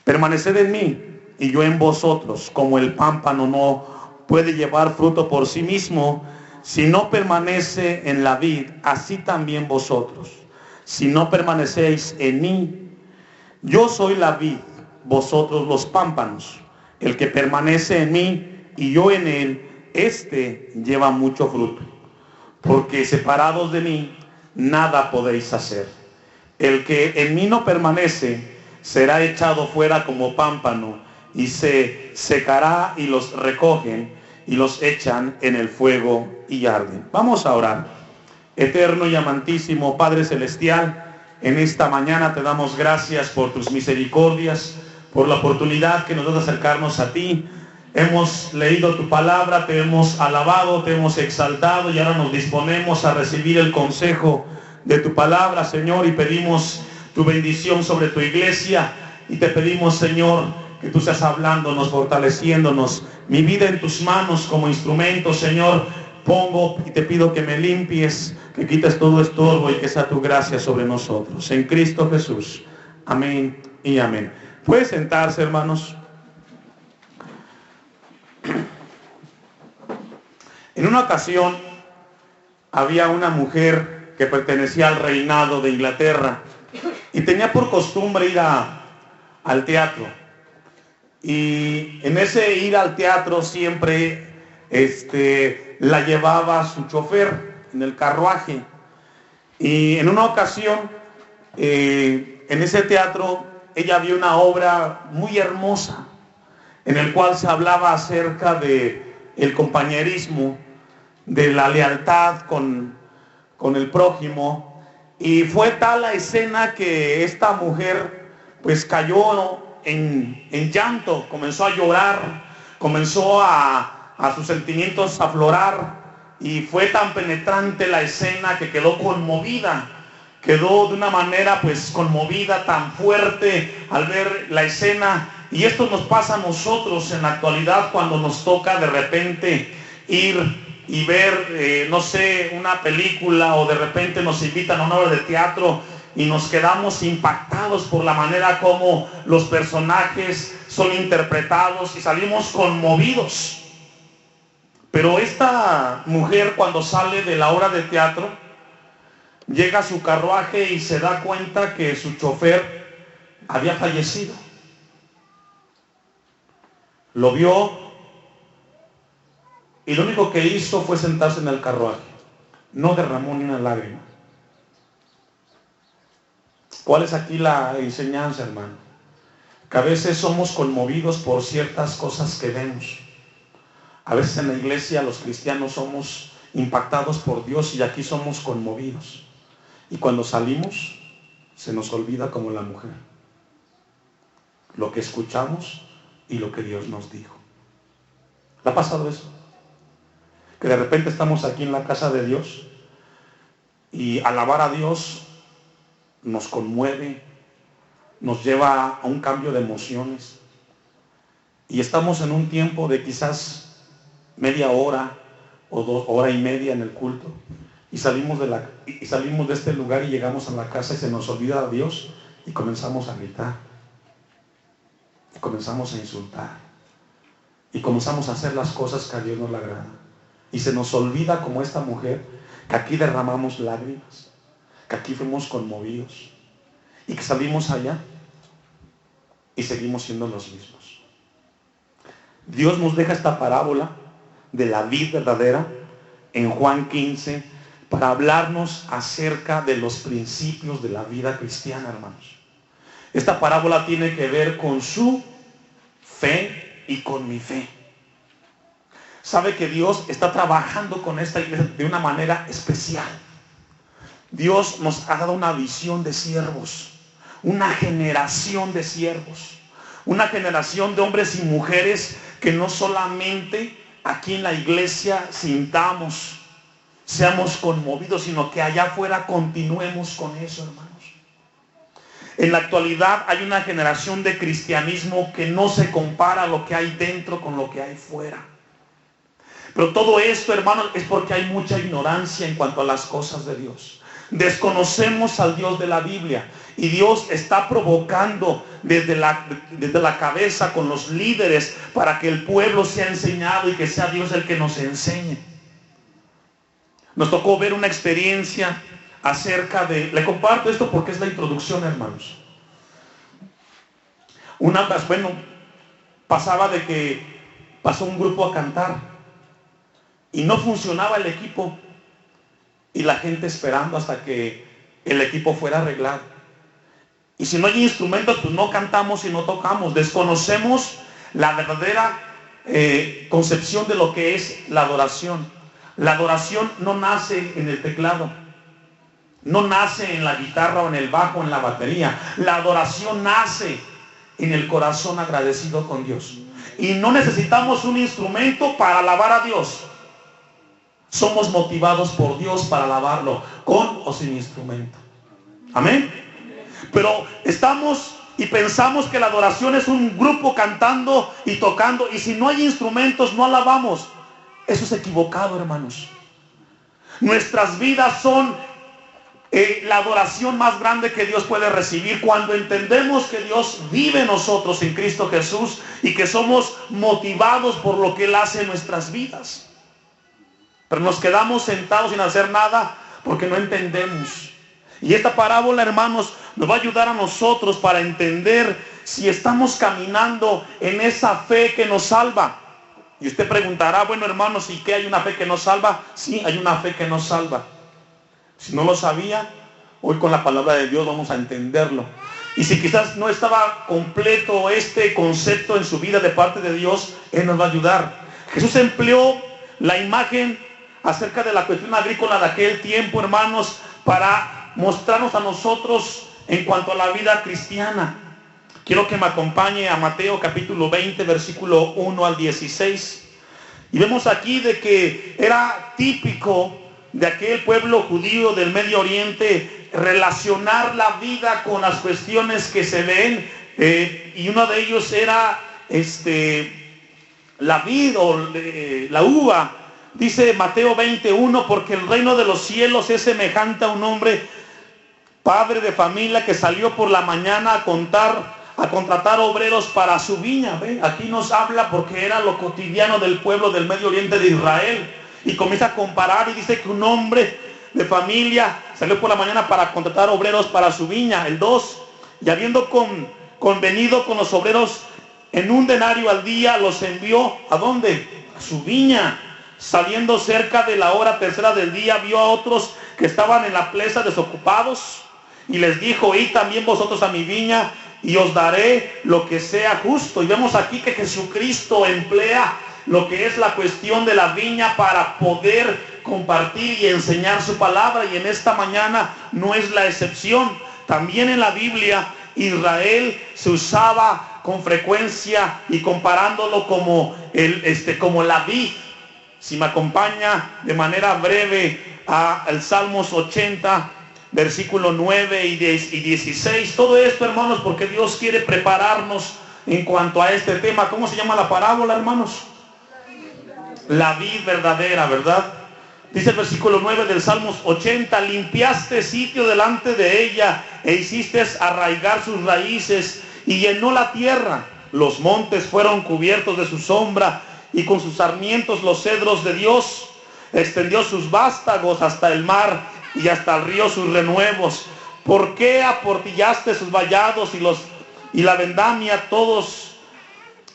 Permaneced en mí y yo en vosotros, como el pámpano no puede llevar fruto por sí mismo si no permanece en la vid, así también vosotros, si no permanecéis en mí. Yo soy la vid, vosotros los pámpanos. El que permanece en mí y yo en él, éste lleva mucho fruto, porque separados de mí nada podéis hacer. El que en mí no permanece será echado fuera como pámpano y se secará, y los recogen y los echan en el fuego y arden. Vamos a orar. Eterno y amantísimo Padre Celestial, en esta mañana te damos gracias por tus misericordias, por la oportunidad que nos das de acercarnos a ti. Hemos leído tu palabra, te hemos alabado, te hemos exaltado, y ahora nos disponemos a recibir el consejo de tu palabra, Señor, y pedimos tu bendición sobre tu iglesia, y te pedimos, Señor, que tú seas hablándonos, fortaleciéndonos. Mi vida en tus manos como instrumento, Señor, pongo y te pido que me limpies, que quites todo estorbo y que sea tu gracia sobre nosotros. En Cristo Jesús. Amén y amén. ¿Puede sentarse, hermanos? En una ocasión había una mujer que pertenecía al reinado de Inglaterra y tenía por costumbre ir al teatro. Y en ese ir al teatro siempre la llevaba su chofer en el carruaje. Y en una ocasión, en ese teatro, ella vio una obra muy hermosa, en el cual se hablaba acerca de el compañerismo, de la lealtad con el prójimo. Y fue tal la escena que esta mujer pues cayó en llanto, comenzó a llorar, comenzó a sus sentimientos a aflorar, y fue tan penetrante la escena que quedó conmovida, quedó de una manera pues conmovida, tan fuerte al ver la escena. Y esto nos pasa a nosotros en la actualidad cuando nos toca de repente ir y ver, no sé, una película, o de repente nos invitan a una obra de teatro y nos quedamos impactados por la manera como los personajes son interpretados y salimos conmovidos. Pero esta mujer, cuando sale de la obra de teatro, llega a su carruaje y se da cuenta que su chofer había fallecido. Lo vio y lo único que hizo fue sentarse en el carruaje. No derramó ni una lágrima. ¿Cuál es aquí la enseñanza, hermano? Que a veces somos conmovidos por ciertas cosas que vemos. A veces en la iglesia los cristianos somos impactados por Dios y aquí somos conmovidos. Y cuando salimos, se nos olvida como la mujer lo que escuchamos y lo que Dios nos dijo. ¿Le ha pasado eso? Que de repente estamos aquí en la casa de Dios y alabar a Dios nos conmueve, nos lleva a un cambio de emociones, y estamos en un tiempo de quizás media hora o hora y media en el culto, y salimos de este lugar y llegamos a la casa y se nos olvida a Dios y comenzamos a gritar, y comenzamos a insultar, y comenzamos a hacer las cosas que a Dios no le agrada, y se nos olvida, como esta mujer, que aquí derramamos lágrimas, que aquí fuimos conmovidos, y que salimos allá y seguimos siendo los mismos. Dios nos deja esta parábola de la vid verdadera en Juan 15 para hablarnos acerca de los principios de la vida cristiana, hermanos. Esta parábola tiene que ver con su fe y con mi fe. Sabe que Dios está trabajando con esta iglesia de una manera especial. Dios nos ha dado una visión de siervos, una generación de siervos, una generación de hombres y mujeres que no solamente aquí en la iglesia sintamos, seamos conmovidos, sino que allá afuera continuemos con eso, hermanos. En la actualidad hay una generación de cristianismo que no se compara a lo que hay dentro con lo que hay fuera. Pero todo esto, hermanos, es porque hay mucha ignorancia en cuanto a las cosas de Dios. Desconocemos al Dios de la Biblia. Y Dios está provocando desde la cabeza con los líderes para que el pueblo sea enseñado y que sea Dios el que nos enseñe. Nos tocó ver una experiencia acerca de... Le comparto esto porque es la introducción, hermanos. Pasaba de que pasó un grupo a cantar y no funcionaba el equipo y la gente esperando hasta que el equipo fuera arreglado. Y si no hay instrumentos, pues no cantamos y no tocamos. Desconocemos la verdadera concepción de lo que es la adoración. La adoración no nace en el teclado, no nace en la guitarra o en el bajo o en la batería. La adoración nace en el corazón agradecido con Dios. Y no necesitamos un instrumento para alabar a Dios. Somos motivados por Dios para alabarlo, con o sin instrumento. Amén. Pero estamos y pensamos que la adoración es un grupo cantando y tocando, y si no hay instrumentos no alabamos. Eso es equivocado, hermanos. Nuestras vidas son la adoración más grande que Dios puede recibir cuando entendemos que Dios vive en nosotros en Cristo Jesús y que somos motivados por lo que Él hace en nuestras vidas. Pero nos quedamos sentados sin hacer nada porque no entendemos. Y esta parábola, hermanos, nos va a ayudar a nosotros para entender si estamos caminando en esa fe que nos salva. Y usted preguntará, bueno, hermanos, ¿y qué hay una fe que nos salva? Sí, hay una fe que nos salva. Si no lo sabía, hoy con la palabra de Dios vamos a entenderlo. Y si quizás no estaba completo este concepto en su vida de parte de Dios, Él nos va a ayudar. Jesús empleó la imagen acerca de la cuestión agrícola de aquel tiempo, hermanos, para mostrarnos a nosotros en cuanto a la vida cristiana. Quiero que me acompañe a Mateo capítulo 20, versículo 1 al 16. Y vemos aquí de que era típico de aquel pueblo judío del Medio Oriente relacionar la vida con las cuestiones que se ven, y uno de ellos era la vid o la uva. Dice Mateo 21, porque el reino de los cielos es semejante a un hombre, padre de familia, que salió por la mañana a contratar obreros para su viña. ¿Ve? Aquí nos habla porque era lo cotidiano del pueblo del Medio Oriente de Israel. Y comienza a comparar y dice que un hombre de familia salió por la mañana para contratar obreros para su viña. El 2, y habiendo convenido con los obreros en un denario al día, los envió ¿a dónde? A su viña. Saliendo cerca de la hora tercera del día, vio a otros que estaban en la plaza desocupados y les dijo, id también vosotros a mi viña y os daré lo que sea justo. Y vemos aquí que Jesucristo emplea lo que es la cuestión de la viña para poder compartir y enseñar su palabra, y en esta mañana no es la excepción. También en la Biblia Israel se usaba con frecuencia y comparándolo como la vid. Si me acompaña de manera breve al Salmos 80, versículo 9 y 16. Todo esto, hermanos, porque Dios quiere prepararnos en cuanto a este tema. ¿Cómo se llama la parábola, hermanos? La vid verdadera, ¿verdad? Dice el versículo 9 del Salmos 80, limpiaste sitio delante de ella e hiciste arraigar sus raíces y llenó la tierra. Los montes fueron cubiertos de su sombra y con sus sarmientos los cedros de Dios. Extendió sus vástagos hasta el mar y hasta el río sus renuevos. ¿Por qué aportillaste sus vallados y la vendamia? Todos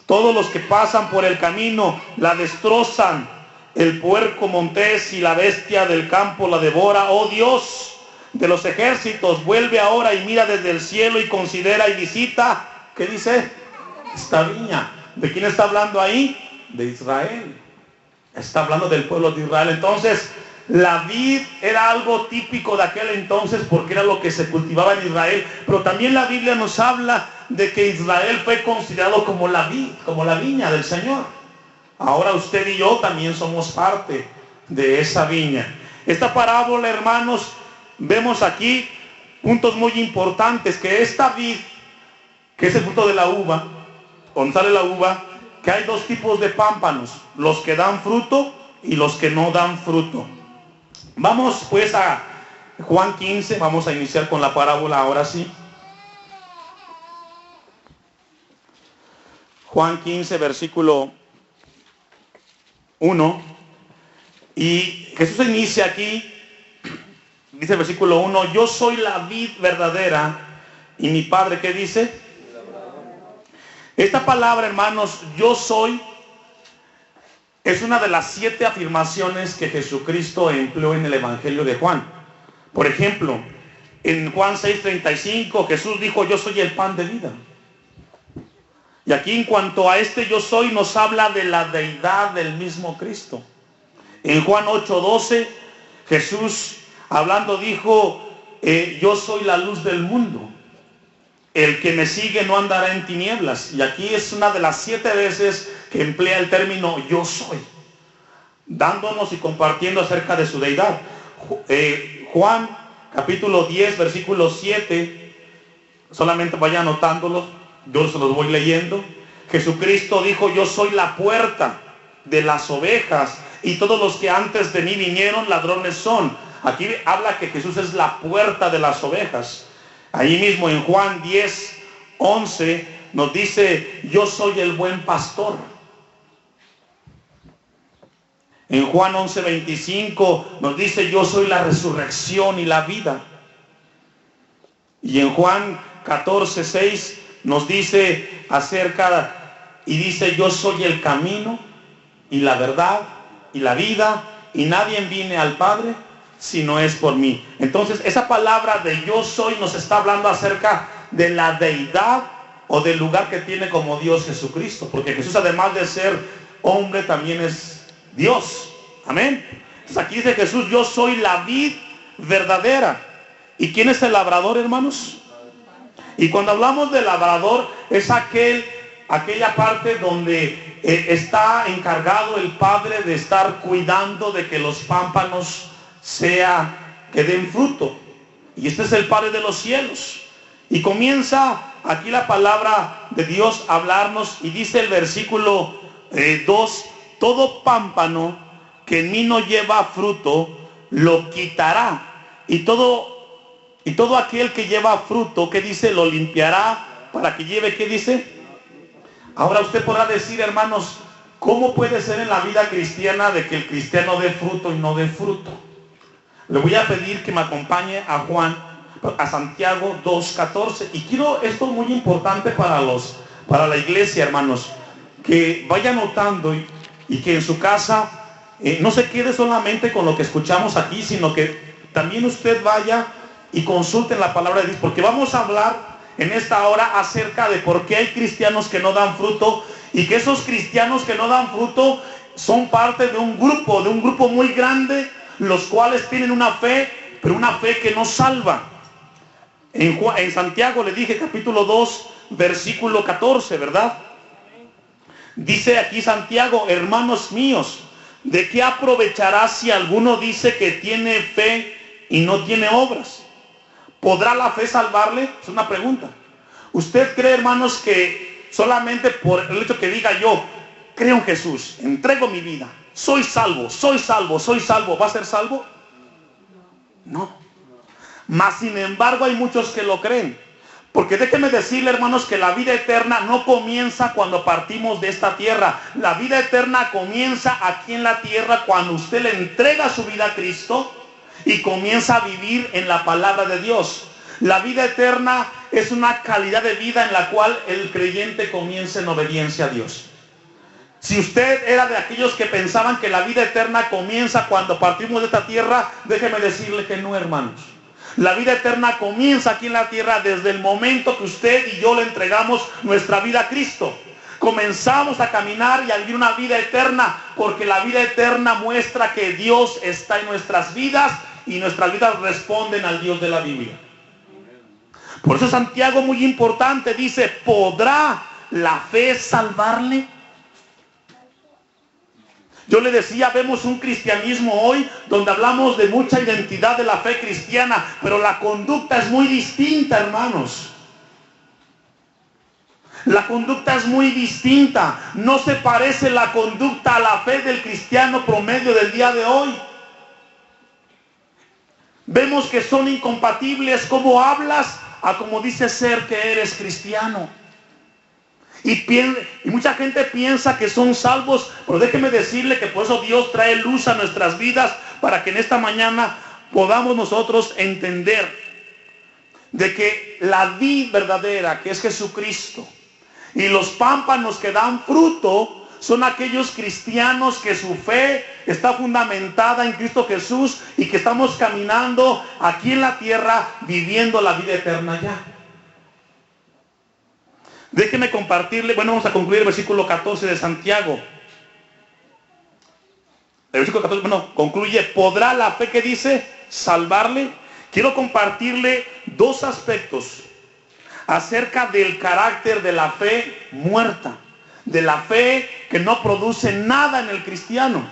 los que pasan por el camino la destrozan. El puerco montés y la bestia del campo la devora. Oh Dios de los ejércitos, vuelve ahora y mira desde el cielo y considera y visita. ¿Qué dice? Esta viña. ¿De quién está hablando ahí? De Israel. Está hablando del pueblo de Israel. Entonces, la vid era algo típico de aquel entonces porque era lo que se cultivaba en Israel. Pero también la Biblia nos habla de que Israel fue considerado como la vid, como la viña del Señor. Ahora usted y yo también somos parte de esa viña. Esta parábola, hermanos, vemos aquí puntos muy importantes, que esta vid, que es el fruto de la uva, donde sale la uva, que hay dos tipos de pámpanos, los que dan fruto y los que no dan fruto. Vamos pues a Juan 15, vamos a iniciar con la parábola ahora sí. Juan 15, versículo 1. Y Jesús inicia aquí, dice el versículo 1, yo soy la vid verdadera y mi Padre, ¿qué dice? Esta palabra, hermanos, yo soy, es una de las 7 afirmaciones que Jesucristo empleó en el Evangelio de Juan. Por ejemplo, en Juan 6:35 Jesús dijo, yo soy el pan de vida. Y aquí en cuanto a este yo soy nos habla de la deidad del mismo Cristo. En Juan 8:12 Jesús hablando dijo, yo soy la luz del mundo. El que me sigue no andará en tinieblas. Y aquí es una de las 7 veces que emplea el término yo soy, dándonos y compartiendo acerca de su deidad. Juan capítulo 10 versículo 7, solamente vaya anotándolo, yo se los voy leyendo. Jesucristo dijo, yo soy la puerta de las ovejas, y todos los que antes de mí vinieron ladrones son. Aquí habla que Jesús es la puerta de las ovejas. Ahí mismo en Juan 10:11 nos dice, yo soy el buen pastor. En Juan 11:25 nos dice, yo soy la resurrección y la vida. Y en Juan 14:6 nos dice y dice, yo soy el camino y la verdad y la vida, y nadie viene al Padre si no es por mí. Entonces esa palabra de yo soy nos está hablando acerca de la deidad o del lugar que tiene como Dios Jesucristo, porque Jesús, además de ser hombre, también es Dios. Amén. Entonces aquí dice Jesús, yo soy la vid verdadera. ¿Y quién es el labrador, hermanos? Y cuando hablamos de labrador, es aquella parte donde está encargado el padre de estar cuidando de que los pámpanos que den fruto. Y este es el Padre de los cielos. Y comienza aquí la palabra de Dios a hablarnos, y dice el versículo 2, todo pámpano que en mí no lleva fruto, lo quitará. Y todo aquel que lleva fruto, ¿qué dice? Lo limpiará para que lleve, ¿qué dice? Ahora usted podrá decir, hermanos, ¿cómo puede ser en la vida cristiana de que el cristiano dé fruto y no dé fruto? Le voy a pedir que me acompañe a Santiago 2:14. Y quiero, esto es muy importante para la iglesia, hermanos, que vaya notando y que en su casa no se quede solamente con lo que escuchamos aquí, sino que también usted vaya y consulte la palabra de Dios, porque vamos a hablar en esta hora acerca de por qué hay cristianos que no dan fruto, y que esos cristianos que no dan fruto son parte de un grupo muy grande, los cuales tienen una fe, pero una fe que no salva. En Santiago le dije capítulo 2 versículo 14, ¿verdad? Dice aquí Santiago, hermanos míos, ¿de qué aprovechará si alguno dice que tiene fe y no tiene obras? ¿Podrá la fe salvarle? Es una pregunta. ¿Usted cree, hermanos, que solamente por el hecho que diga yo creo en Jesús, entrego mi vida, soy salvo, va a ser salvo? No. Mas sin embargo hay muchos que lo creen. Porque déjeme decirle, hermanos, que la vida eterna no comienza cuando partimos de esta tierra. La vida eterna comienza aquí en la tierra cuando usted le entrega su vida a Cristo y comienza a vivir en la palabra de Dios. La vida eterna es una calidad de vida en la cual el creyente comienza en obediencia a Dios. Si usted era de aquellos que pensaban que la vida eterna comienza cuando partimos de esta tierra, déjeme decirle que no, hermanos. La vida eterna comienza aquí en la tierra desde el momento que usted y yo le entregamos nuestra vida a Cristo. Comenzamos a caminar y a vivir una vida eterna, porque la vida eterna muestra que Dios está en nuestras vidas y nuestras vidas responden al Dios de la Biblia. Por eso Santiago, muy importante, dice, ¿podrá la fe salvarle? Yo le decía, vemos un cristianismo hoy donde hablamos de mucha identidad de la fe cristiana, pero la conducta es muy distinta, hermanos. La conducta es muy distinta. No se parece la conducta a la fe del cristiano promedio del día de hoy. Vemos que son incompatibles cómo hablas a como dice ser que eres cristiano. Y mucha gente piensa que son salvos, pero déjeme decirle que por eso Dios trae luz a nuestras vidas, para que en esta mañana podamos nosotros entender de que la vid verdadera, que es Jesucristo, y los pámpanos que dan fruto, son aquellos cristianos que su fe está fundamentada en Cristo Jesús y que estamos caminando aquí en la tierra viviendo la vida eterna ya. Déjeme compartirle, vamos a concluir el versículo 14 de Santiago. El versículo 14, concluye: ¿podrá la fe, que dice, salvarle? Quiero compartirle dos aspectos acerca del carácter de la fe muerta, de la fe que no produce nada en el cristiano.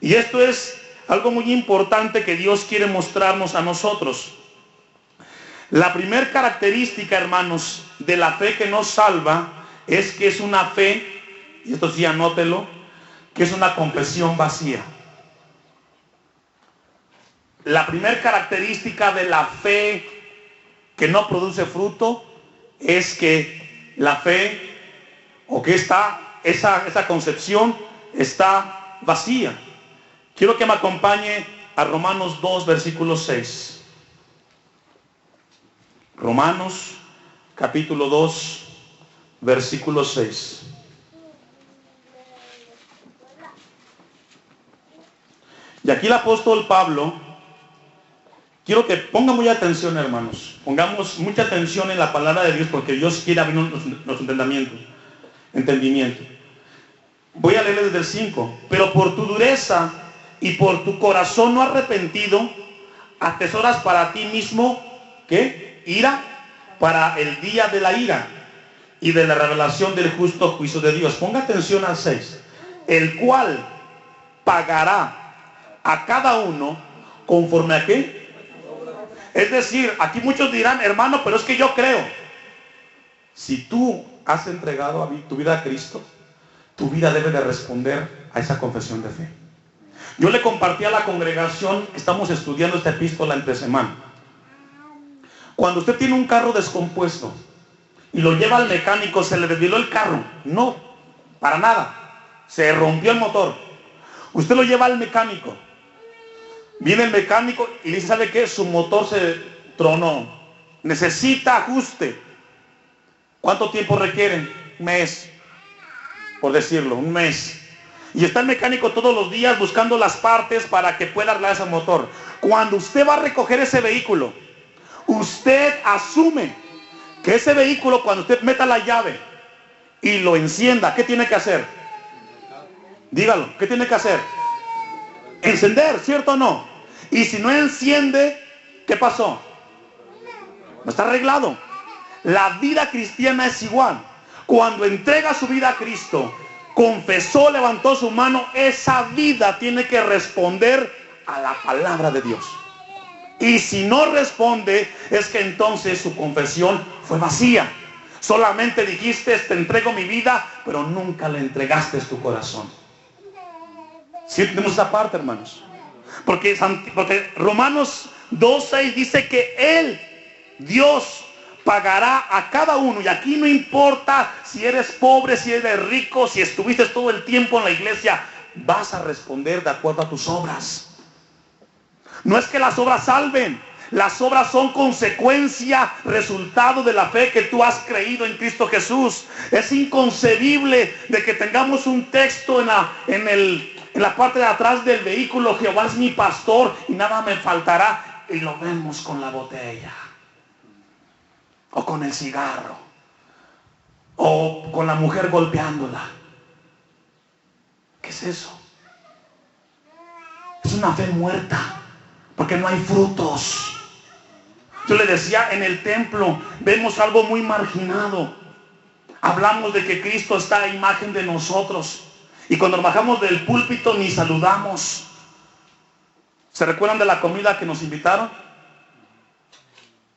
Y esto es algo muy importante que Dios quiere mostrarnos a nosotros. La primera característica, hermanos, de la fe que nos salva es que es una fe, y esto sí anótelo, que es una confesión vacía. La primera característica de la fe que no produce fruto es que la fe, o que esa concepción está vacía. Quiero que me acompañe a Romanos 2, versículo 6. Romanos capítulo 2, versículo 6. Y aquí el apóstol Pablo, quiero que pongan mucha atención, hermanos. Pongamos mucha atención en la palabra de Dios, porque Dios quiere abrir nuestro entendimiento. Voy a leer desde el 5. Pero por tu dureza y por tu corazón no arrepentido, atesoras para ti mismo, ¿qué? Ira, para el día de la ira y de la revelación del justo juicio de Dios. Ponga atención al 6. El cual pagará a cada uno conforme a qué. Es decir, aquí muchos dirán: hermano, pero es que yo creo. Si tú has entregado tu vida a Cristo, tu vida debe de responder a esa confesión de fe. Yo le compartí a la congregación que estamos estudiando esta epístola entre semana. Cuando usted tiene un carro descompuesto y lo lleva al mecánico, ¿se le desvieló el carro? No, para nada. Se rompió el motor. Usted lo lleva al mecánico. Viene el mecánico y dice: ¿sabe qué? Su motor se tronó. Necesita ajuste. ¿Cuánto tiempo requieren? Un mes, por decirlo, un mes. Y está el mecánico todos los días buscando las partes para que pueda arreglar ese motor. Cuando usted va a recoger ese vehículo, usted asume que ese vehículo, cuando usted meta la llave y lo encienda, ¿qué tiene que hacer? Dígalo, ¿qué tiene que hacer? Encender, ¿cierto o no? Y si no enciende, ¿qué pasó? No está arreglado. La vida cristiana es igual. Cuando entrega su vida a Cristo, confesó, levantó su mano, esa vida tiene que responder a la palabra de Dios. Y si no responde, es que entonces su confesión fue vacía. Solamente dijiste: te entrego mi vida, pero nunca le entregaste tu corazón. ¿Sí entendemos esa parte, hermanos? Porque Romanos 2:6 dice que Él, Dios, pagará a cada uno. Y aquí no importa si eres pobre, si eres rico, si estuviste todo el tiempo en la iglesia, vas a responder de acuerdo a tus obras. No es que las obras salven. Las obras son consecuencia, resultado de la fe que tú has creído en Cristo Jesús. Es inconcebible de que tengamos un texto en la parte de atrás del vehículo: Jehová es mi pastor y nada me faltará. Y lo vemos con la botella, o con el cigarro, o con la mujer golpeándola. ¿Qué es eso? Es una fe muerta, porque no hay frutos. Yo le decía, en el templo vemos algo muy marginado. Hablamos de que Cristo está a imagen de nosotros, y cuando nos bajamos del púlpito ni saludamos. ¿Se recuerdan de la comida que nos invitaron?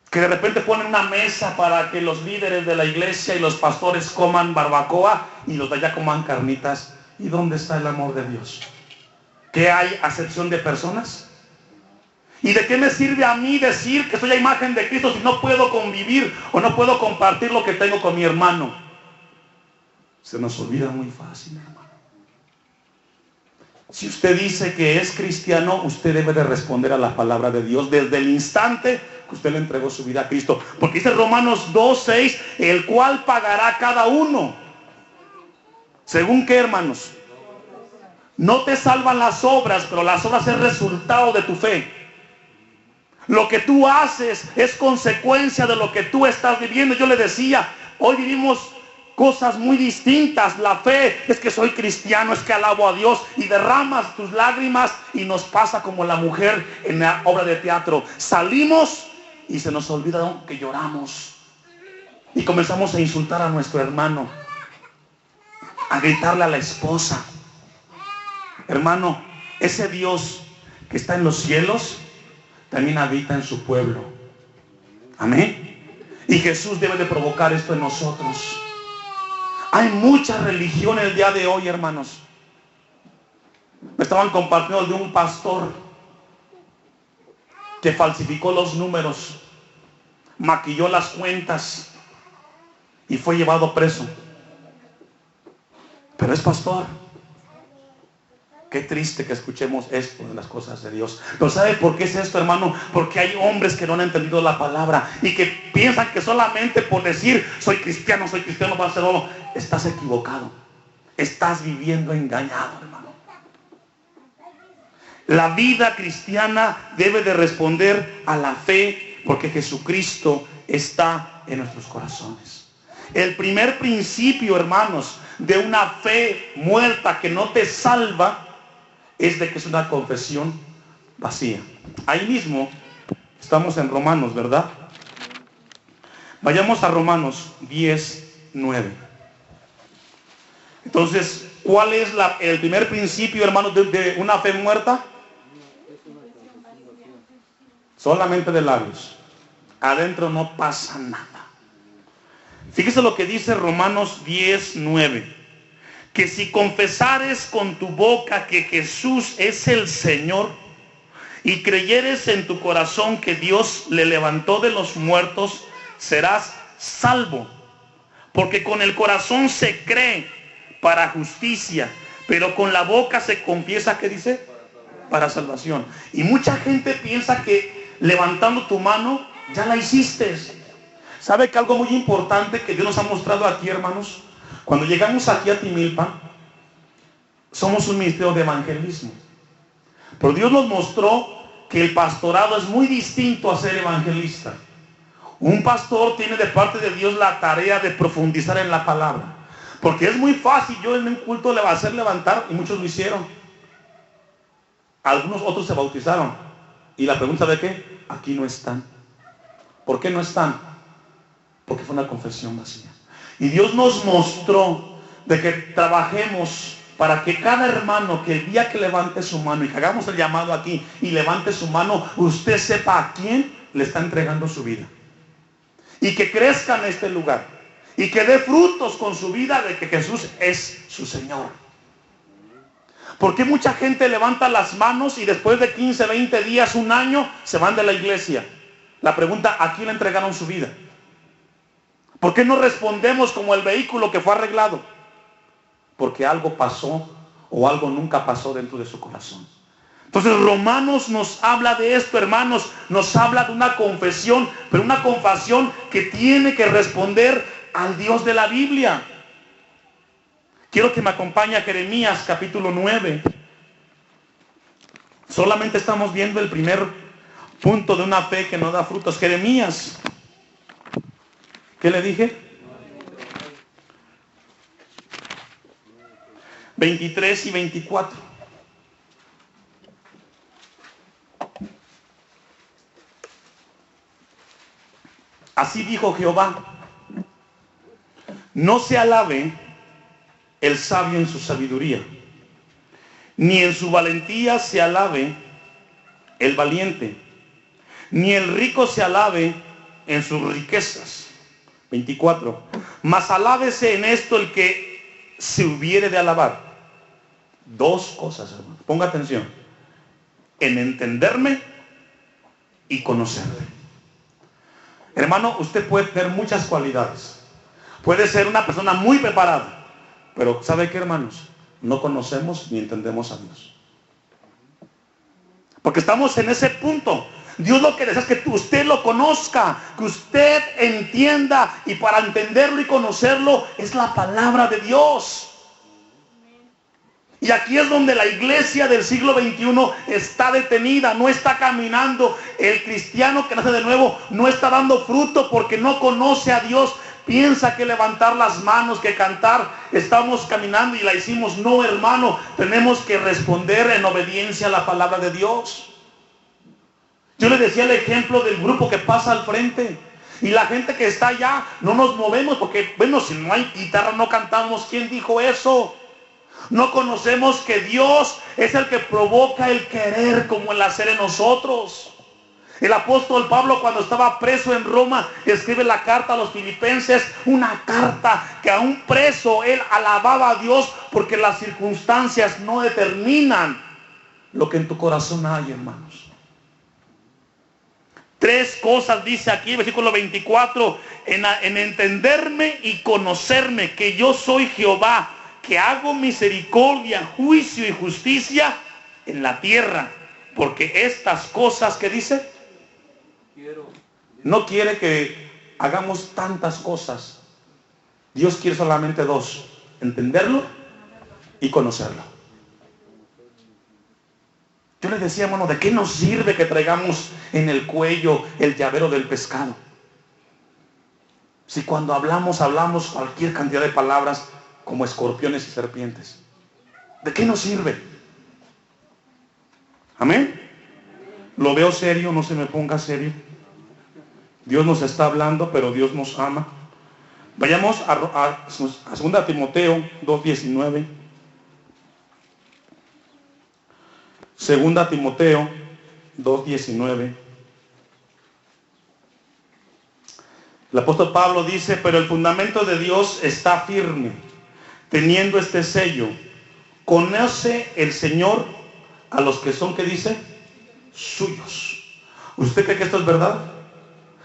Que de repente ponen una mesa para que los líderes de la iglesia y los pastores coman barbacoa y los de allá coman carnitas. ¿Y dónde está el amor de Dios? ¿Qué hay? ¿Acepción de personas? ¿Y de qué me sirve a mí decir que soy la imagen de Cristo si no puedo convivir o no puedo compartir lo que tengo con mi hermano? Se nos olvida muy fácil, hermano. Si usted dice que es cristiano, usted debe de responder a la palabra de Dios desde el instante que usted le entregó su vida a Cristo. Porque dice Romanos 2:6, el cual pagará cada uno. ¿Según qué, hermanos? No te salvan las obras, pero las obras es resultado de tu fe. Lo que tú haces es consecuencia de lo que tú estás viviendo. Yo le decía, hoy vivimos cosas muy distintas. La fe es que soy cristiano, es que alabo a Dios y derramas tus lágrimas y nos pasa como la mujer en la obra de teatro. Salimos y se nos olvida que lloramos y comenzamos a insultar a nuestro hermano, a gritarle a la esposa. Hermano, ese Dios que está en los cielos también habita en su pueblo. Amén. Y Jesús debe de provocar esto en nosotros. Hay mucha religión el día de hoy, hermanos. Me estaban compartiendo de un pastor que falsificó los números, maquilló las cuentas y fue llevado preso. Pero es pastor. Qué triste que escuchemos esto de las cosas de Dios. Pero ¿sabe por qué es esto, hermano? Porque hay hombres que no han entendido la palabra y que piensan que solamente por decir soy cristiano va a ser todo. Estás equivocado. Estás viviendo engañado, hermano. La vida cristiana debe de responder a la fe, porque Jesucristo está en nuestros corazones. El primer principio, hermanos, de una fe muerta que no te salva es de que es una confesión vacía. Ahí mismo estamos en Romanos, ¿verdad? Vayamos a Romanos 10:9. Entonces, ¿cuál es el primer principio, hermanos, de una fe muerta? Solamente de labios. Adentro no pasa nada. Fíjese lo que dice Romanos 10:9. Que si confesares con tu boca que Jesús es el Señor y creyeres en tu corazón que Dios le levantó de los muertos, serás salvo. Porque con el corazón se cree para justicia, pero con la boca se confiesa, ¿qué dice? Para salvación. Y mucha gente piensa que levantando tu mano ya la hiciste. ¿Sabe que algo muy importante que Dios nos ha mostrado aquí, hermanos? Cuando llegamos aquí a Timilpa, somos un ministerio de evangelismo. Pero Dios nos mostró que el pastorado es muy distinto a ser evangelista. Un pastor tiene de parte de Dios la tarea de profundizar en la palabra. Porque es muy fácil yo en un culto le va a hacer levantar, y muchos lo hicieron. Algunos otros se bautizaron. Y la pregunta de qué, aquí no están. ¿Por qué no están? Porque fue una confesión vacía. Y Dios nos mostró de que trabajemos para que cada hermano, que el día que levante su mano y que hagamos el llamado aquí y levante su mano, usted sepa a quién le está entregando su vida. Y que crezca en este lugar. Y que dé frutos con su vida de que Jesús es su Señor. Porque mucha gente levanta las manos y después de 15, 20 días, un año, se van de la iglesia. La pregunta, ¿a quién le entregaron su vida? ¿Por qué no respondemos como el vehículo que fue arreglado? Porque algo pasó o algo nunca pasó dentro de su corazón. Entonces Romanos nos habla de esto, hermanos. Nos habla de una confesión, pero una confesión que tiene que responder al Dios de la Biblia. Quiero que me acompañe a Jeremías capítulo 9. Solamente estamos viendo el primer punto de una fe que no da frutos. Jeremías, ¿qué le dije? 23 y 24. Así dijo Jehová: no se alabe el sabio en su sabiduría, ni en su valentía se alabe el valiente, ni el rico se alabe en sus riquezas. 24. Mas alábese en esto el que se hubiere de alabar. Dos cosas, hermano. Ponga atención. En entenderme y conocerle. Hermano, usted puede tener muchas cualidades. Puede ser una persona muy preparada. Pero ¿sabe qué, hermanos? No conocemos ni entendemos a Dios. Porque estamos en ese punto. Dios lo que desea es que usted lo conozca, que usted entienda. Y para entenderlo y conocerlo es la palabra de Dios. Y aquí es donde la iglesia del siglo XXI está detenida, no está caminando. El cristiano que nace de nuevo no está dando fruto porque no conoce a Dios. Piensa que levantar las manos, que cantar, estamos caminando y la hicimos. No, hermano, tenemos que responder en obediencia a la palabra de Dios. Yo le decía el ejemplo del grupo que pasa al frente. Y la gente que está allá, no nos movemos porque, bueno, si no hay guitarra no cantamos. ¿Quién dijo eso? No conocemos que Dios es el que provoca el querer como el hacer en nosotros. El apóstol Pablo, cuando estaba preso en Roma, escribe la carta a los filipenses, una carta que a un preso él alababa a Dios porque las circunstancias no determinan lo que en tu corazón hay, hermanos. 3 cosas dice aquí, versículo 24, en entenderme y conocerme que yo soy Jehová, que hago misericordia, juicio y justicia en la tierra. Porque estas cosas que dice, no quiere que hagamos tantas cosas. Dios quiere solamente 2, entenderlo y conocerlo. Yo les decía, hermano, ¿de qué nos sirve que traigamos en el cuello el llavero del pescado? Si cuando hablamos cualquier cantidad de palabras como escorpiones y serpientes. ¿De qué nos sirve? Amén. Lo veo serio, no se me ponga serio. Dios nos está hablando, pero Dios nos ama. Vayamos a 2 Timoteo 2:19. 2 Timoteo 2:19. El apóstol Pablo dice, pero el fundamento de Dios está firme, teniendo este sello. Conoce el Señor a los que son, ¿qué dice? Suyos. ¿Usted cree que esto es verdad?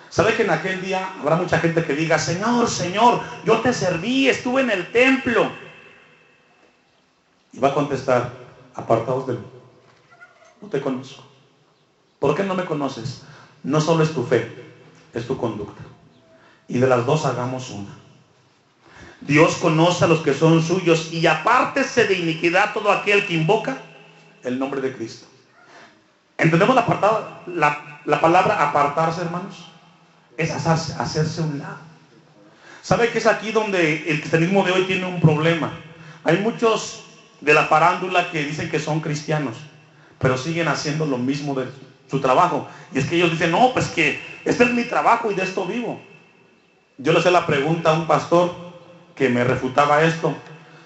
¿Sabe que en aquel día habrá mucha gente que diga, Señor, Señor, yo te serví, estuve en el templo? Y va a contestar, apartaos de mí, no te conozco. ¿Por qué no me conoces? No solo es tu fe, es tu conducta. Y de las 2 hagamos una. Dios conoce a los que son suyos y apártese de iniquidad todo aquel que invoca el nombre de Cristo. ¿Entendemos la palabra apartarse, hermanos? Es hacerse un lado. ¿Sabe que es aquí donde el cristianismo de hoy tiene un problema? Hay muchos de la farándula que dicen que son cristianos, pero siguen haciendo lo mismo de su trabajo. Y es que ellos dicen, no, pues que este es mi trabajo y de esto vivo. Yo le hice la pregunta a un pastor que me refutaba esto.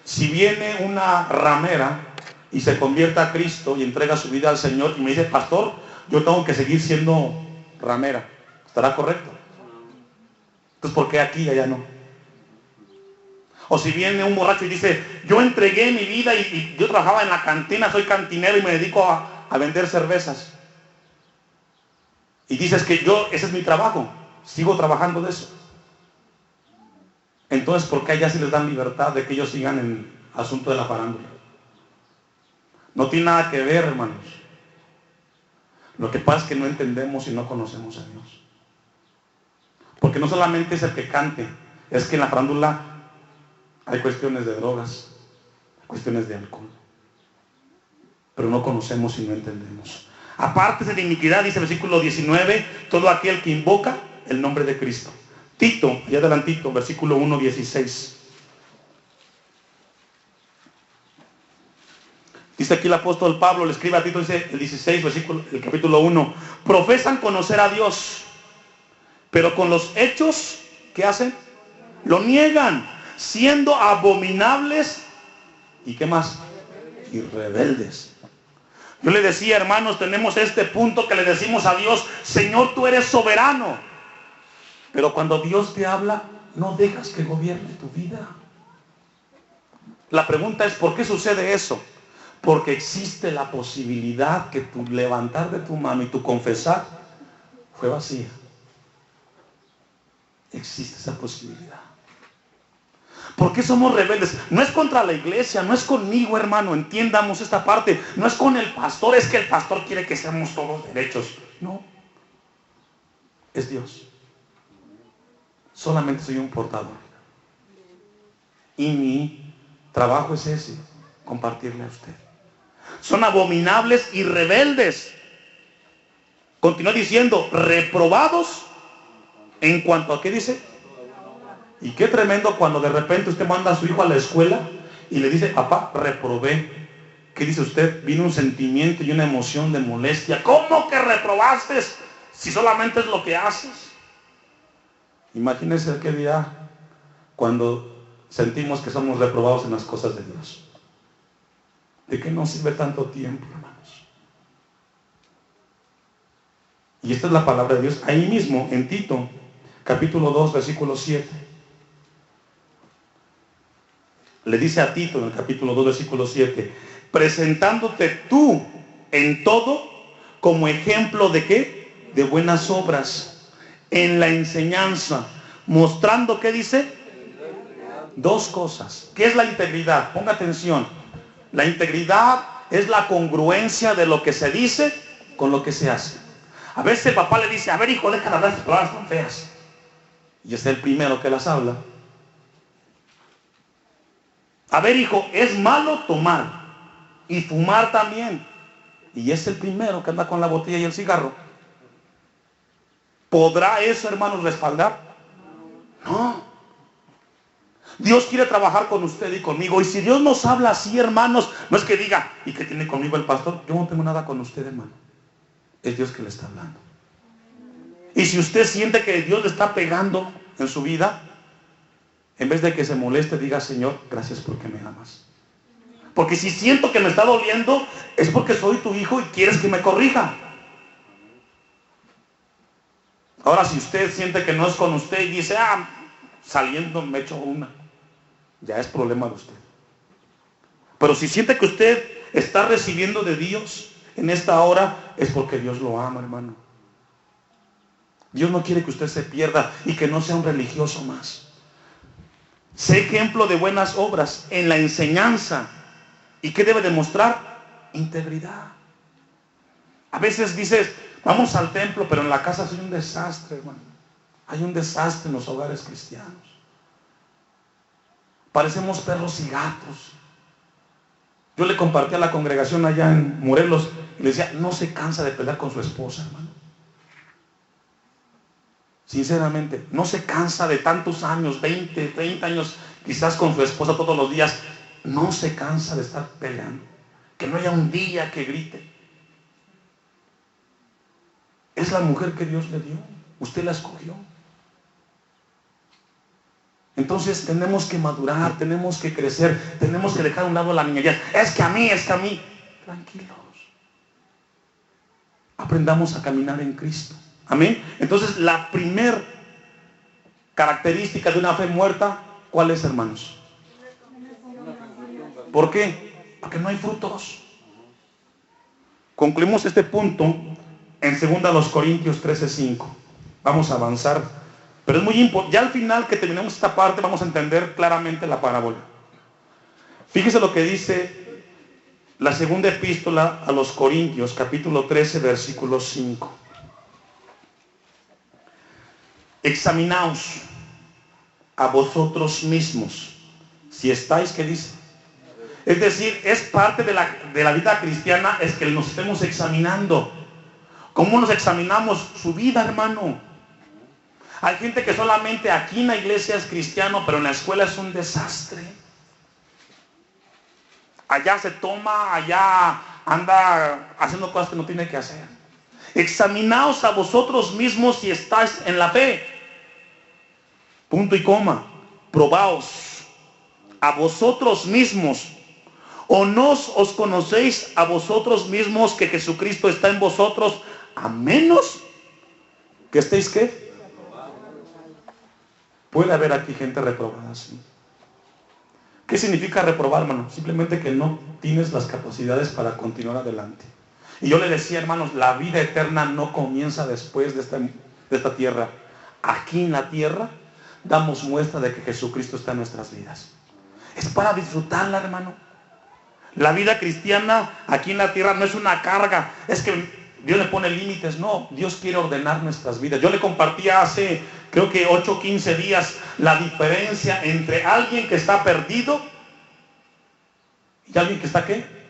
Si viene una ramera y se convierte a Cristo y entrega su vida al Señor y me dice, pastor, yo tengo que seguir siendo ramera, ¿estará correcto? Entonces, ¿por qué aquí y allá no? O si viene un borracho y dice, yo entregué mi vida y yo trabajaba en la cantina, soy cantinero y me dedico a vender cervezas. Y dices que ese es mi trabajo, sigo trabajando de eso. Entonces, ¿por qué allá sí les dan libertad de que ellos sigan en el asunto de la farándula? No tiene nada que ver, hermanos. Lo que pasa es que no entendemos y no conocemos a Dios. Porque no solamente es el que cante, es que en la farándula hay cuestiones de drogas, cuestiones de alcohol. Pero no conocemos y no entendemos. Apártese de iniquidad, dice el versículo 19, todo aquel que invoca el nombre de Cristo. Tito, allá adelantito, versículo 1:16. Dice aquí el apóstol Pablo, le escribe a Tito, dice el 16, el capítulo 1. Profesan conocer a Dios, pero con los hechos, ¿qué hacen? Lo niegan, siendo abominables, ¿y qué más? Y rebeldes. Yo le decía, hermanos, tenemos este punto que le decimos a Dios, Señor, tú eres soberano. Pero cuando Dios te habla, no dejas que gobierne tu vida. La pregunta es, ¿por qué sucede eso? Porque existe la posibilidad que tu levantar de tu mano y tu confesar fue vacía. Existe esa posibilidad. ¿Por qué somos rebeldes? No es contra la iglesia, no es conmigo, hermano, entiendamos esta parte. No es con el pastor, es que el pastor quiere que seamos todos derechos. No, es Dios. Solamente soy un portador. Y mi trabajo es ese, compartirle a usted. Son abominables y rebeldes. Continúa diciendo, reprobados en cuanto a, ¿qué dice? Y qué tremendo cuando de repente usted manda a su hijo a la escuela y le dice, papá, reprobé. ¿Qué dice usted? Viene un sentimiento y una emoción de molestia. ¿Cómo que reprobaste si solamente es lo que haces? Imagínense aquel día cuando sentimos que somos reprobados en las cosas de Dios. ¿De qué nos sirve tanto tiempo, hermanos? Y esta es la palabra de Dios. Ahí mismo, en Tito, capítulo 2, versículo 7. Le dice a Tito en el capítulo 2, versículo 7, presentándote tú en todo como ejemplo de ¿qué? De buenas obras, en la enseñanza, mostrando, ¿qué dice? Dos cosas. ¿Qué es la integridad? Ponga atención. La integridad es la congruencia de lo que se dice con lo que se hace. A veces el papá le dice, a ver hijo, deja de hablar estas palabras tan feas. Y es el primero que las habla. A ver hijo, es malo tomar y fumar también. Y es el primero que anda con la botella y el cigarro. ¿Podrá eso, hermanos, respaldar? No. Dios quiere trabajar con usted y conmigo. Y si Dios nos habla así, hermanos, no es que diga, ¿y qué tiene conmigo el pastor? Yo no tengo nada con usted, hermano. Es Dios que le está hablando. Y si usted siente que Dios le está pegando en su vida, en vez de que se moleste, diga, Señor, gracias porque me amas. Porque si siento que me está doliendo, es porque soy tu hijo y quieres que me corrija. Ahora, si usted siente que no es con usted y dice, saliendo me echo una, ya es problema de usted. Pero si siente que usted está recibiendo de Dios en esta hora, es porque Dios lo ama, hermano. Dios no quiere que usted se pierda y que no sea un religioso más. Sé ejemplo de buenas obras en la enseñanza. ¿Y qué debe demostrar? Integridad. A veces dices, vamos al templo, pero en la casa soy un desastre, hermano. Hay un desastre en los hogares cristianos. Parecemos perros y gatos. Yo le compartí a la congregación allá en Morelos y le decía, no se cansa de pelear con su esposa, hermano. Sinceramente, no se cansa de tantos años, 20, 30 años, quizás con su esposa todos los días. No se cansa de estar peleando. Que no haya un día que grite. Es la mujer que Dios le dio. Usted la escogió. Entonces tenemos que madurar, tenemos que crecer, tenemos que dejar a un lado la niñería. Es que a mí. Tranquilos. Aprendamos a caminar en Cristo. Amén. Entonces la primer característica de una fe muerta, ¿cuál es, hermanos? ¿Por qué? Porque no hay frutos. Concluimos este punto en 2 Corintios 13:5. Vamos a avanzar. Pero es muy importante. Ya al final que terminemos esta parte vamos a entender claramente la parábola. Fíjese lo que dice la segunda epístola a los Corintios, capítulo 13, versículo 5. Examinaos a vosotros mismos si estáis, ¿qué dice? Es decir, es parte de la vida cristiana, es que nos estemos examinando. ¿Cómo nos examinamos su vida, hermano? Hay gente que solamente aquí en la iglesia es cristiano, pero en la escuela es un desastre. Allá se toma, allá anda haciendo cosas que no tiene que hacer. Examinaos a vosotros mismos si estáis en la fe. Punto y coma. Probaos a vosotros mismos. ¿O no os conocéis a vosotros mismos que Jesucristo está en vosotros, a menos que estéis ¿qué? Puede haber aquí gente reprobada, sí. ¿Qué significa reprobar, hermano? Simplemente que no tienes las capacidades para continuar adelante. Y yo le decía, hermanos, la vida eterna no comienza después de esta tierra. Aquí en la tierra damos muestra de que Jesucristo está en nuestras vidas. Es para disfrutarla, hermano. La vida cristiana aquí en la tierra no es una carga. Es que Dios le pone límites. No, Dios quiere ordenar nuestras vidas. Yo le compartía hace, creo que 8 o 15 días, la diferencia entre alguien que está perdido y alguien que está ¿qué?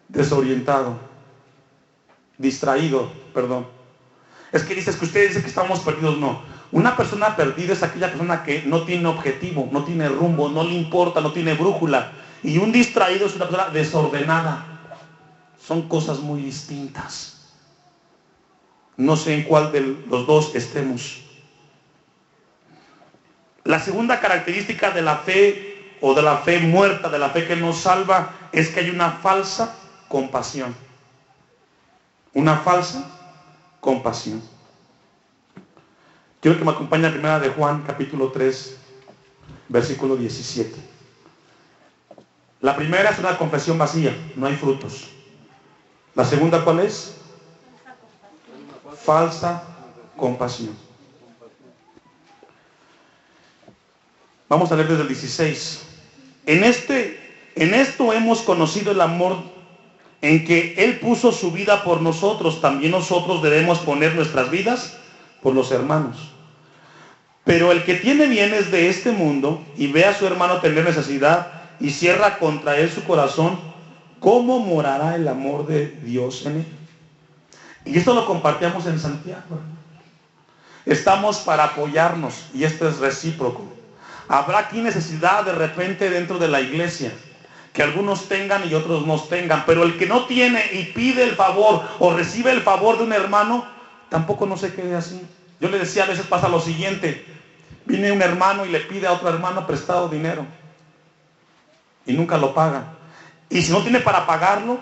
Desorientado, distraído, perdón. Es que dices que usted dice que estamos perdidos. No, una persona perdida es aquella persona que no tiene objetivo, no tiene rumbo, no le importa, no tiene brújula. Y un distraído es una persona desordenada. Son cosas muy distintas. No sé en cuál de los dos estemos. La segunda característica de la fe, o de la fe muerta, de la fe que nos salva, es que hay una falsa compasión. Una falsa compasión. Quiero que me acompañe a primera de Juan, capítulo 3, versículo 17. La primera es una confesión vacía, no hay frutos. La segunda, ¿cuál es? Falsa compasión. Vamos a leer desde el 16. En esto hemos conocido el amor, en que Él puso su vida por nosotros. También nosotros debemos poner nuestras vidas por los hermanos. Pero el que tiene bienes de este mundo y ve a su hermano tener necesidad y cierra contra él su corazón, ¿cómo morará el amor de Dios en él? Y esto lo compartíamos en Santiago. Estamos para apoyarnos y esto es recíproco. Habrá aquí necesidad de repente dentro de la iglesia, que algunos tengan y otros no tengan, pero el que no tiene y pide el favor o recibe el favor de un hermano, tampoco no se quede así. Yo le decía, a veces pasa lo siguiente: viene un hermano y le pide a otro hermano prestado dinero y nunca lo paga. Y si no tiene para pagarlo,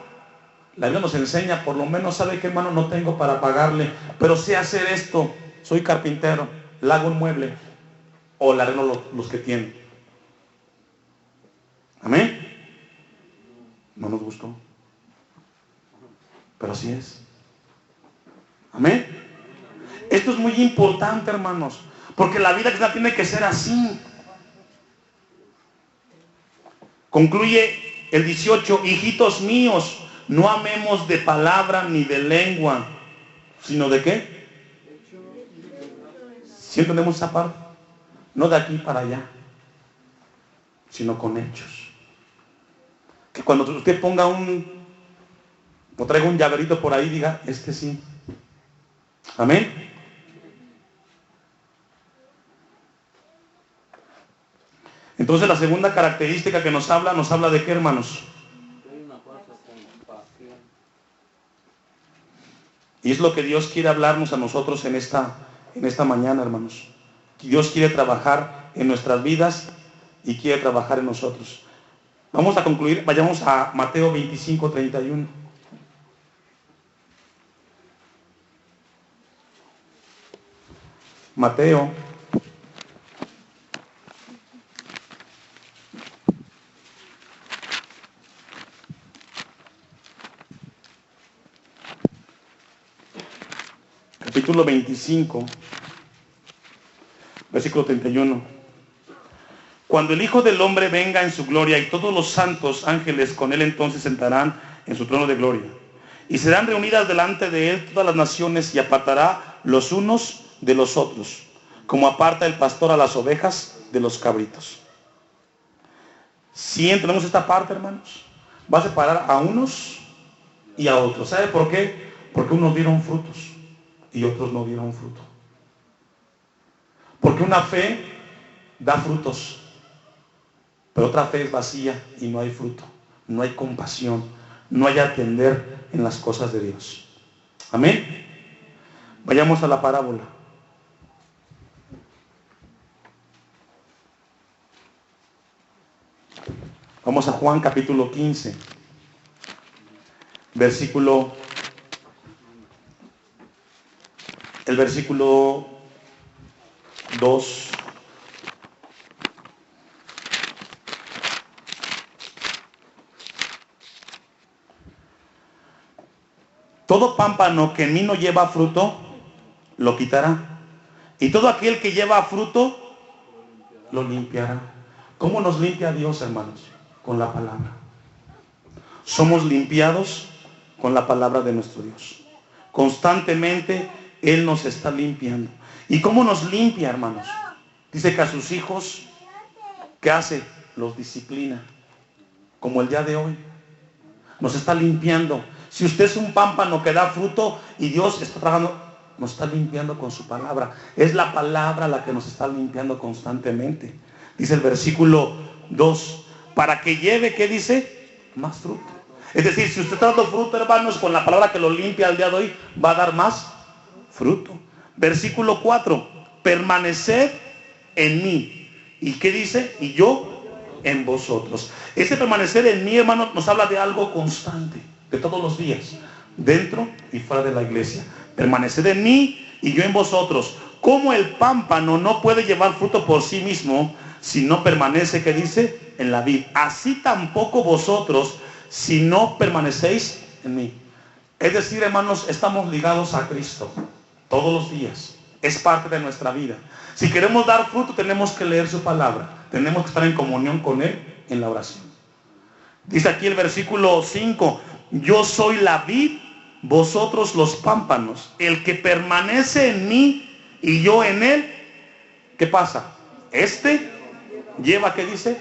la Biblia nos enseña, por lo menos sabe que hermano, no tengo para pagarle, pero sé hacer esto, soy carpintero, le hago un mueble o le arreglo los que tiene. Amén. No nos gustó, pero así es. Amén. Esto es muy importante, hermanos, porque la vida cristiana tiene que ser así. Concluye el 18: hijitos míos, no amemos de palabra ni de lengua, sino de ¿qué? ¿Sí entendemos esa parte? No de aquí para allá, sino con hechos. Que cuando usted ponga o traiga un llaverito por ahí, diga, este sí. Amén. Entonces la segunda característica que nos habla de qué, hermanos. Y es lo que Dios quiere hablarnos a nosotros en esta mañana, hermanos. Dios quiere trabajar en nuestras vidas y quiere trabajar en nosotros. Vamos a concluir, vayamos a Mateo 25, 31. Mateo capítulo 25, versículo 31. Cuando el Hijo del Hombre venga en su gloria y todos los santos ángeles con él, entonces sentarán en su trono de gloria. Y serán reunidas delante de él todas las naciones, y apartará los unos de los otros, como aparta el pastor a las ovejas de los cabritos. Si entendemos esta parte, hermanos, va a separar a unos y a otros. ¿Sabe por qué? Porque unos dieron frutos y otros no dieron fruto. Porque una fe da frutos, pero otra fe es vacía y no hay fruto, no hay compasión, no hay atender en las cosas de Dios. Amén. Vayamos a la parábola. Vamos a Juan capítulo 15, versículo 2. todo pámpano que en mí no lleva fruto, lo quitará. Y todo aquel que lleva fruto, lo limpiará. ¿Cómo nos limpia Dios, hermanos? Con la palabra. Somos limpiados con la palabra de nuestro Dios. Constantemente Él nos está limpiando. ¿Y cómo nos limpia, hermanos? Dice que a sus hijos, ¿qué hace? Los disciplina. Como el día de hoy. Nos está limpiando. Si usted es un pámpano que da fruto y Dios está trabajando, nos está limpiando con su palabra. Es la palabra la que nos está limpiando constantemente. Dice el versículo 2, para que lleve, ¿qué dice? Más fruto. Es decir, si usted está dando fruto, hermanos, con la palabra que lo limpia al día de hoy, va a dar más fruto. Versículo 4, permaneced en mí. ¿Y qué dice? Y yo en vosotros. Ese permanecer en mí, hermanos, nos habla de algo constante, de todos los días, dentro y fuera de la iglesia. Permaneced en mí y yo en vosotros. Como el pámpano no puede llevar fruto por sí mismo si no permanece, ¿qué dice? En la vid. Así tampoco vosotros si no permanecéis en mí. Es decir, hermanos, estamos ligados a Cristo todos los días. Es parte de nuestra vida. Si queremos dar fruto, tenemos que leer su palabra. Tenemos que estar en comunión con Él en la oración. Dice aquí el versículo 5, yo soy la vid, vosotros los pámpanos. El que permanece en mí y yo en él, ¿qué pasa? Este lleva, ¿qué dice?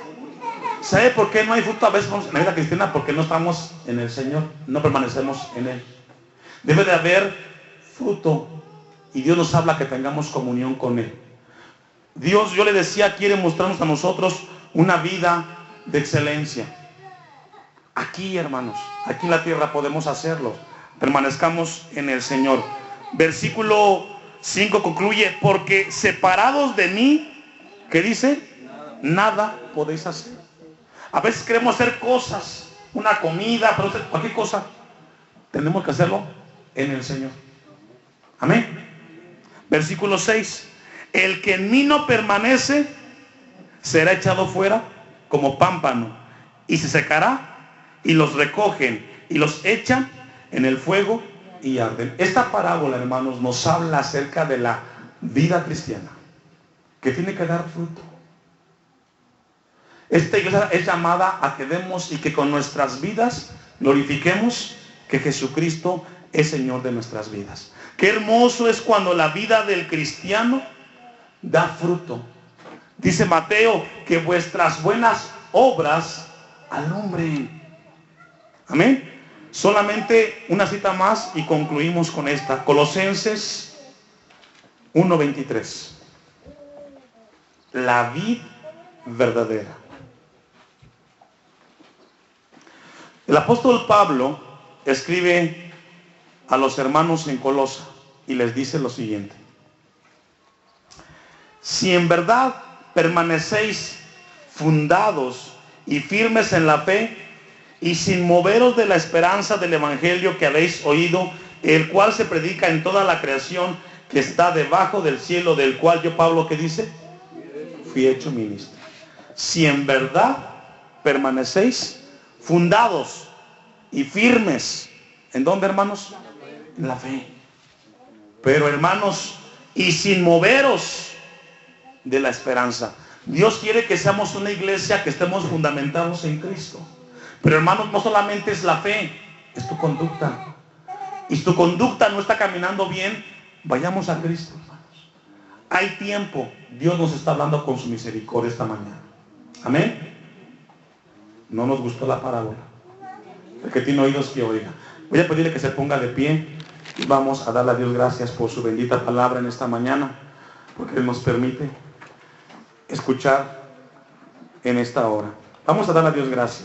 ¿Sabe por qué no hay fruto a veces en la vida cristiana? Porque no estamos en el Señor, no permanecemos en Él. Debe de haber fruto y Dios nos habla que tengamos comunión con Él. Dios, yo le decía, quiere mostrarnos a nosotros una vida de excelencia. Aquí, hermanos, aquí en la tierra podemos hacerlo. Permanezcamos en el Señor. Versículo 5 concluye, porque separados de mí, ¿qué dice? Nada podéis hacer. A veces queremos hacer cosas, una comida, cualquier cosa. Tenemos que hacerlo en el Señor. Amén. Versículo 6. El que en mí no permanece será echado fuera como pámpano y se secará, y los recogen y los echan en el fuego y arden. Esta parábola, hermanos, nos habla acerca de la vida cristiana, que tiene que dar fruto. Esta iglesia es llamada a que demos y que con nuestras vidas glorifiquemos que Jesucristo es Señor de nuestras vidas. Qué hermoso es cuando la vida del cristiano da fruto. Dice Mateo que vuestras buenas obras alumbren. Amén. Solamente una cita más y concluimos con esta. Colosenses 1:23. La vid verdadera. El apóstol Pablo escribe a los hermanos en Colosa y les dice lo siguiente: si en verdad permanecéis fundados y firmes en la fe y sin moveros de la esperanza del evangelio que habéis oído, el cual se predica en toda la creación que está debajo del cielo, del cual yo, Pablo, ¿qué dice? Fui hecho ministro. Si en verdad permanecéis fundados y firmes, ¿en dónde, hermanos? En la fe. Pero, hermanos, y sin moveros de la esperanza. Dios quiere que seamos una iglesia que estemos fundamentados en Cristo. Pero, hermanos, no solamente es la fe, es tu conducta. Y si tu conducta no está caminando bien, vayamos a Cristo, hermanos. Hay tiempo. Dios nos está hablando con su misericordia esta mañana. Amén. No nos gustó la parábola. El que tiene oídos que oiga. Voy a pedirle que se ponga de pie y vamos a darle a Dios gracias por su bendita palabra en esta mañana, porque Él nos permite escuchar en esta hora. Vamos a darle a Dios gracias.